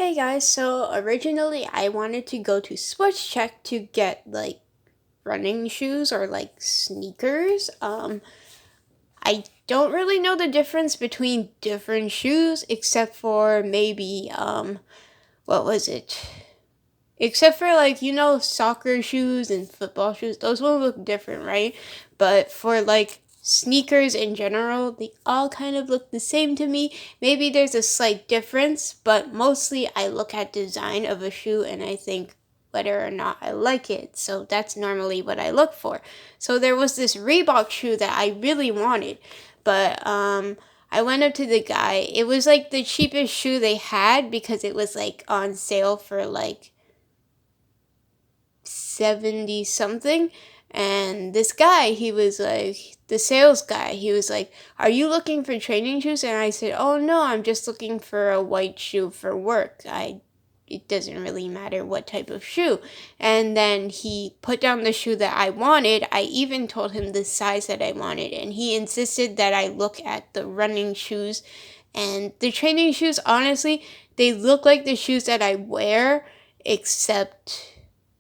Hey guys, so originally I wanted to go to Sports Check to get like running shoes or like sneakers. I don't really know the difference between different shoes except for maybe what was it? Except for like soccer shoes and football shoes, those will look different, right? But for like sneakers in general, they all kind of look the same to me. Maybe there's a slight difference, but mostly I look at design of a shoe and I think whether or not I like it. So that's normally what I look for. So there was this Reebok shoe that I really wanted, but I went up to the guy. It was like the cheapest shoe they had because it was like on sale for like 70 something. And this guy, he was like, the sales guy, he was like, "Are you looking for training shoes?" And I said, "Oh no, I'm just looking for a white shoe for work. It doesn't really matter what type of shoe." And then he put down the shoe that I wanted. I even told him the size that I wanted, and he insisted that I look at the running shoes. And the training shoes, honestly, they look like the shoes that I wear, except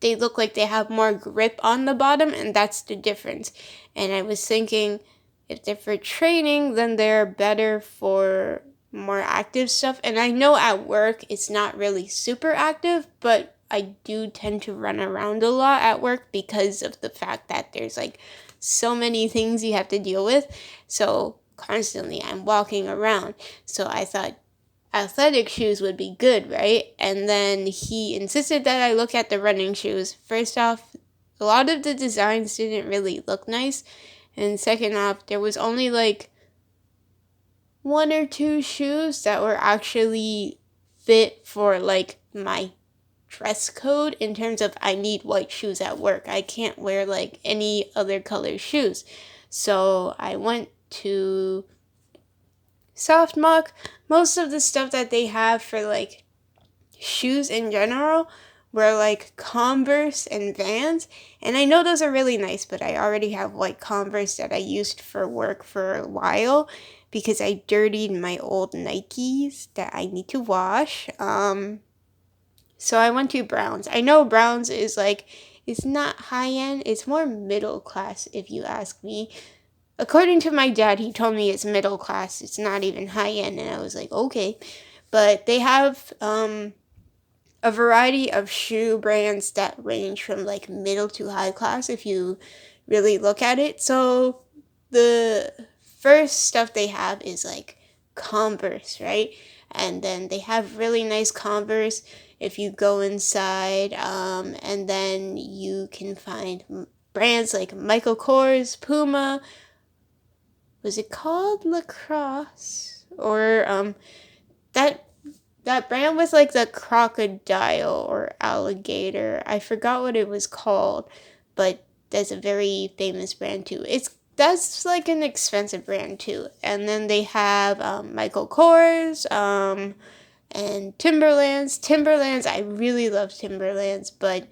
they look like they have more grip on the bottom, and that's the difference. And I was thinking, if they're for training, then they're better for more active stuff. And I know at work it's not really super active, but I do tend to run around a lot at work because of the fact that there's like so many things you have to deal with. So constantly I'm walking around. So I thought athletic shoes would be good, right? And then he insisted that I look at the running shoes. First off, a lot of the designs didn't really look nice. And second off, there was only like one or two shoes that were actually fit for like my dress code in terms of I need white shoes at work. I can't wear like any other color shoes. So I went to Softmock. Most of the stuff that they have for like shoes in general were like Converse and Vans. And I know those are really nice, but I already have white Converse that I used for work for a while because I dirtied my old Nikes that I need to wash. So I went to Browns. I know Browns is like, it's not high end, it's more middle class if you ask me. According to my dad, he told me it's middle class. It's not even high end, and I was like, okay. But they have a variety of shoe brands that range from like middle to high class if you really look at it. So the first stuff they have is like Converse, right? And then they have really nice Converse if you go inside, and then you can find brands like Michael Kors, Puma. Was it called Lacrosse? Or that that brand with like the crocodile or alligator. I forgot what it was called, but that's a very famous brand too. That's like an expensive brand too. And then they have Michael Kors, and Timberlands. Timberlands, I really love Timberlands, but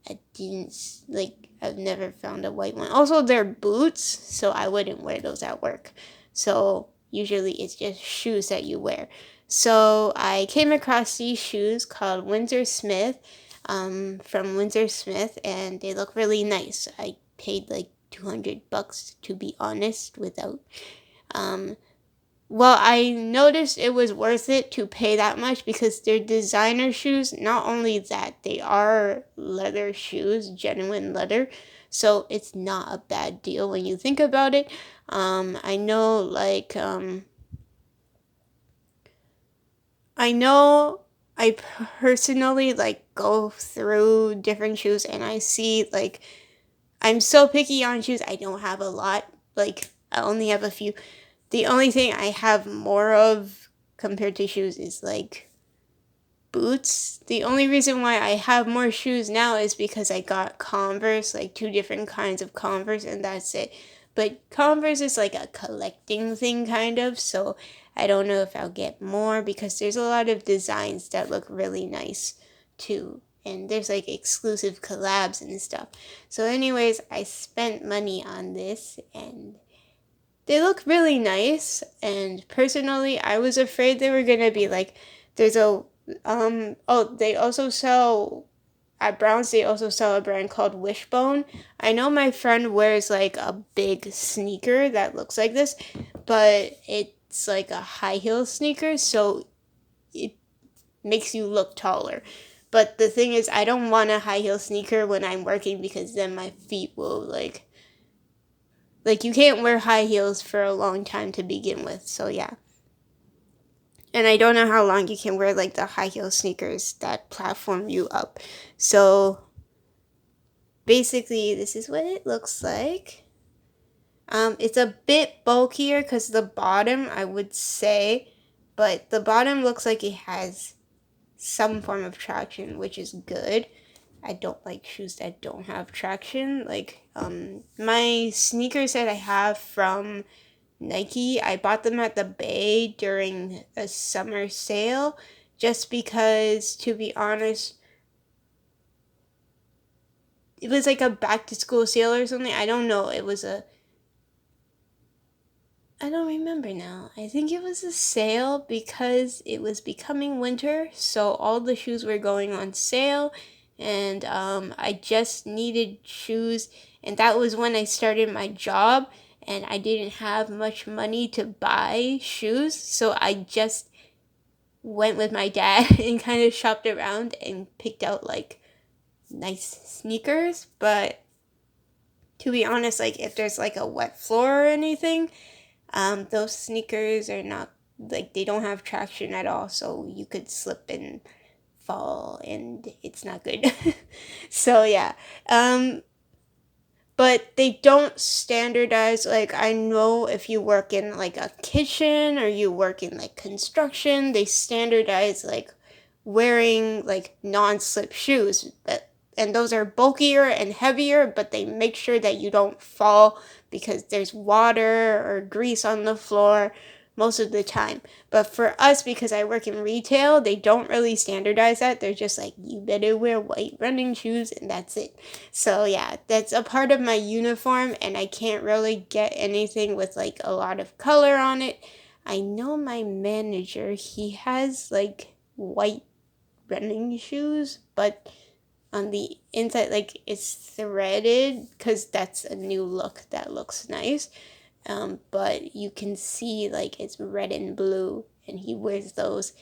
I didn't like. I've never found a white one. Also, they're boots, so I wouldn't wear those at work. So usually it's just shoes that you wear. So I came across these shoes called Windsor Smith, from Windsor Smith, and they look really nice. I paid like $200 to be honest, without um, well, I noticed it was worth it to pay that much because they're designer shoes. Not only that, they are leather shoes, genuine leather. So it's not a bad deal when you think about it. I know, like, I know I personally, like, go through different shoes and I see, like, I'm so picky on shoes. I don't have a lot. Like, I only have a few. The only thing I have more of compared to shoes is like boots. The only reason why I have more shoes now is because I got Converse, like two different kinds of Converse, and that's it. But Converse is like a collecting thing, kind of, so I don't know if I'll get more because there's a lot of designs that look really nice too. And there's like exclusive collabs and stuff. So, anyways, I spent money on this and they look really nice, and personally, I was afraid they were gonna be like, there's a Oh, they also sell at Browns. They also sell a brand called Wishbone. I know my friend wears like a big sneaker that looks like this, but it's like a high heel sneaker, so it makes you look taller. But the thing is, I don't want a high heel sneaker when I'm working because then my feet will like you can't wear high heels for a long time to begin with. So yeah. And I don't know how long you can wear like the high heel sneakers that platform you up. So basically, this is what it looks like. It's a bit bulkier because the bottom, I would say, but the bottom looks like it has some form of traction, which is good. I don't like shoes that don't have traction. Like, my sneakers that I have from Nike, I bought them at the Bay during a summer sale just because, to be honest, it was like a back to school sale or something. I don't know. I don't remember now. I think it was a sale because it was becoming winter, so all the shoes were going on sale, and I just needed shoes, and that was when I started my job, and I didn't have much money to buy shoes, so I just went with my dad and kind of shopped around and picked out like nice sneakers. But to be honest, like if there's like a wet floor or anything, those sneakers are not like they don't have traction at all, so you could slip and fall, and it's not good. So yeah, but they don't standardize. Like I know if you work in like a kitchen or you work in like construction, they standardize like wearing like non-slip shoes, and those are bulkier and heavier, but they make sure that you don't fall because there's water or grease on the floor most of the time. But for us, because I work in retail, they don't really standardize that. They're just like, you better wear white running shoes, and that's it. So yeah, that's a part of my uniform, and I can't really get anything with like a lot of color on it. I know my manager, he has like white running shoes, but on the inside, like it's threaded because that's a new look that looks nice. But you can see like it's red and blue, and he wears those.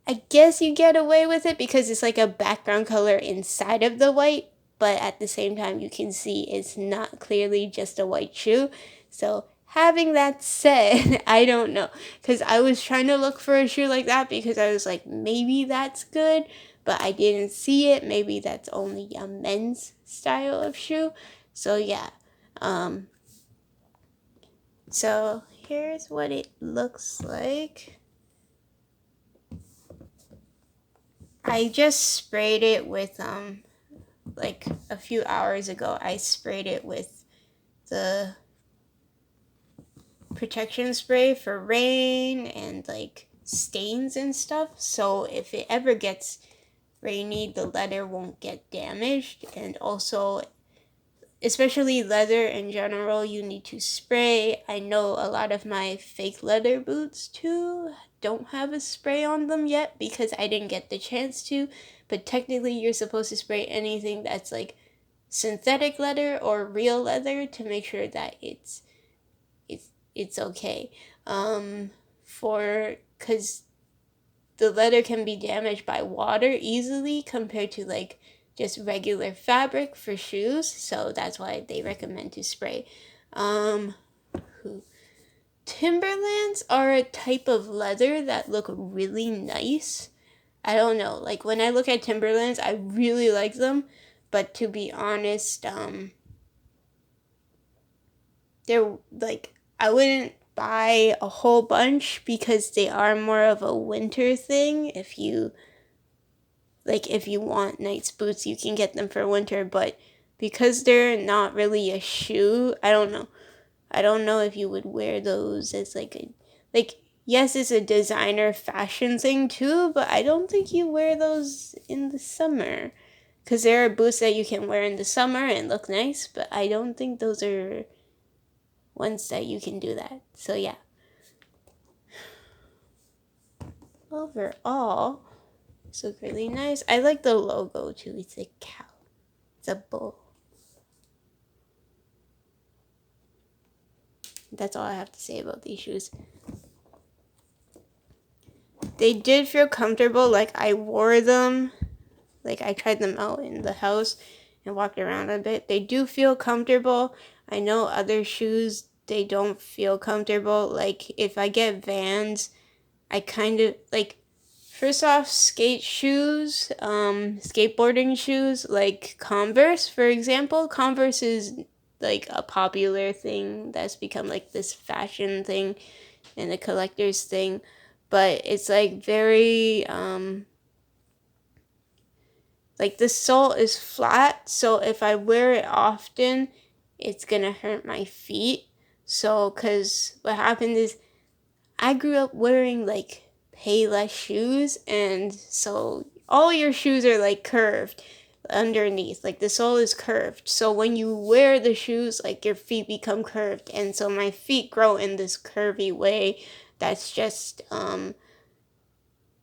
I guess you get away with it because it's like a background color inside of the white, but at the same time, you can see it's not clearly just a white shoe. So, having that said, I don't know. Because I was trying to look for a shoe like that because I was like, maybe that's good, but I didn't see it. Maybe that's only a men's style of shoe. So, yeah. Um, so, here's what it looks like. I just sprayed it with like a few hours ago. I sprayed it with the protection spray for rain and like stains and stuff. So if it ever gets rainy, the leather won't get damaged. And also, especially leather in general, you need to spray. I know a lot of my fake leather boots too don't have a spray on them yet because I didn't get the chance to, but technically you're supposed to spray anything that's like synthetic leather or real leather to make sure that it's okay. For cuz the leather can be damaged by water easily compared to like just regular fabric for shoes, so that's why they recommend to spray. Um, Timberlands are a type of leather that look really nice. I don't know, like when I look at Timberlands, I really like them, but to be honest, they're like I wouldn't buy a whole bunch because they are more of a winter thing. If you want nice boots, you can get them for winter, but because they're not really a shoe, I don't know. I don't know if you would wear those as yes, it's a designer fashion thing too, but I don't think you wear those in the summer. Because there are boots that you can wear in the summer and look nice, but I don't think those are ones that you can do that. So yeah. Overall, These look really nice. I like the logo too. It's a cow. It's a bull. That's all I have to say about these shoes. They did feel comfortable. Like I wore them. Like I tried them out in the house and walked around a bit. They do feel comfortable. I know other shoes, they don't feel comfortable. Like if I get Vans, I kind of like, first off, skate shoes, skateboarding shoes, like Converse, for example. Converse is like a popular thing that's become like this fashion thing and a collector's thing. But it's like very, like the sole is flat, so if I wear it often, it's gonna hurt my feet. So, cause what happened is I grew up wearing like Payless shoes, and so all your shoes are like curved underneath, like the sole is curved. So when you wear the shoes, like your feet become curved, and so my feet grow in this curvy way. That's just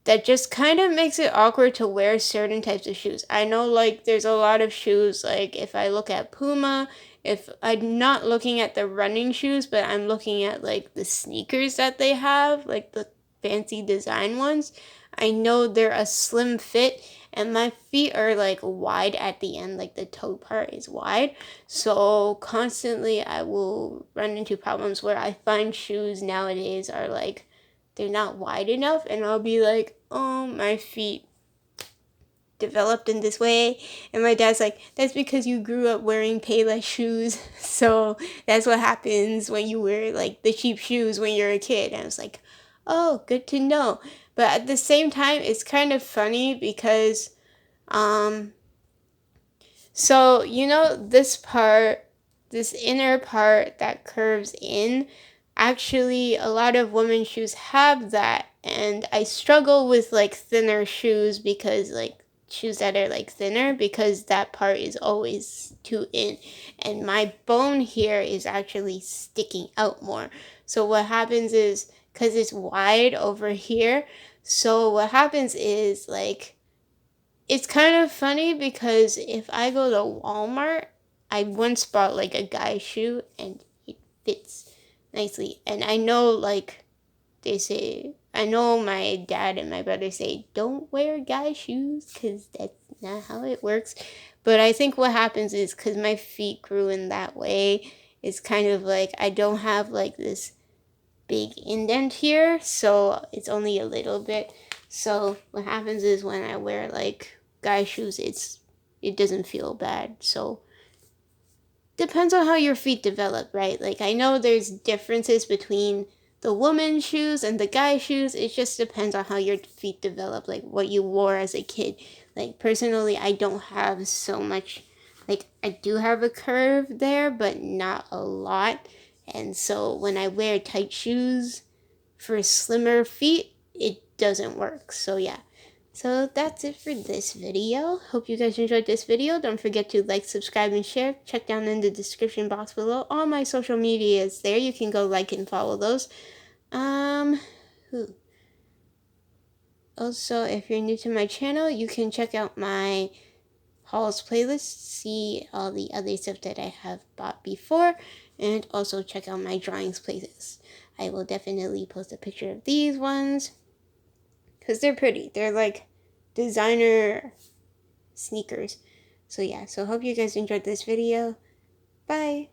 that just kind of makes it awkward to wear certain types of shoes. I know like there's a lot of shoes, like if I look at Puma, if I'm not looking at the running shoes, but I'm looking at like the sneakers that they have, like the fancy design ones, I know they're a slim fit and my feet are like wide at the end, like the toe part is wide. So constantly I will run into problems where I find shoes nowadays are like they're not wide enough, and I'll be like, oh, my feet developed in this way. And my dad's like, that's because you grew up wearing Payless shoes. So that's what happens when you wear like the cheap shoes when you're a kid. And I was like, oh, good to know. But at the same time, it's kind of funny because, so you know, this part, this inner part that curves in, actually a lot of women's shoes have that, and I struggle with like thinner shoes, because like shoes that are like thinner, because that part is always too in and my bone here is actually sticking out more. So what happens is, because it's wide over here, so what happens is like, it's kind of funny because if I go to Walmart, I once bought like a guy shoe and it fits nicely. And I know like they say, I know my dad and my brother say, don't wear guy shoes because that's not how it works. But I think what happens is because my feet grew in that way, it's kind of like I don't have like this big indent here, so it's only a little bit. So what happens is when I wear like guy shoes, it doesn't feel bad. So depends on how your feet develop, right? Like I know there's differences between the woman's shoes and the guy shoes. It just depends on how your feet develop, like what you wore as a kid. Like personally, I don't have so much, like I do have a curve there, but not a lot. And so when I wear tight shoes for slimmer feet, it doesn't work. So yeah. So that's it for this video. Hope you guys enjoyed this video. Don't forget to like, subscribe, and share. Check down in the description box below. All my social media is there. You can go like and follow those. Also, if you're new to my channel, you can check out my hauls playlist, see all the other stuff that I have bought before, and also check out my drawings playlist. I will definitely post a picture of these ones because they're pretty. They're like designer sneakers. So yeah, so hope you guys enjoyed this video. Bye.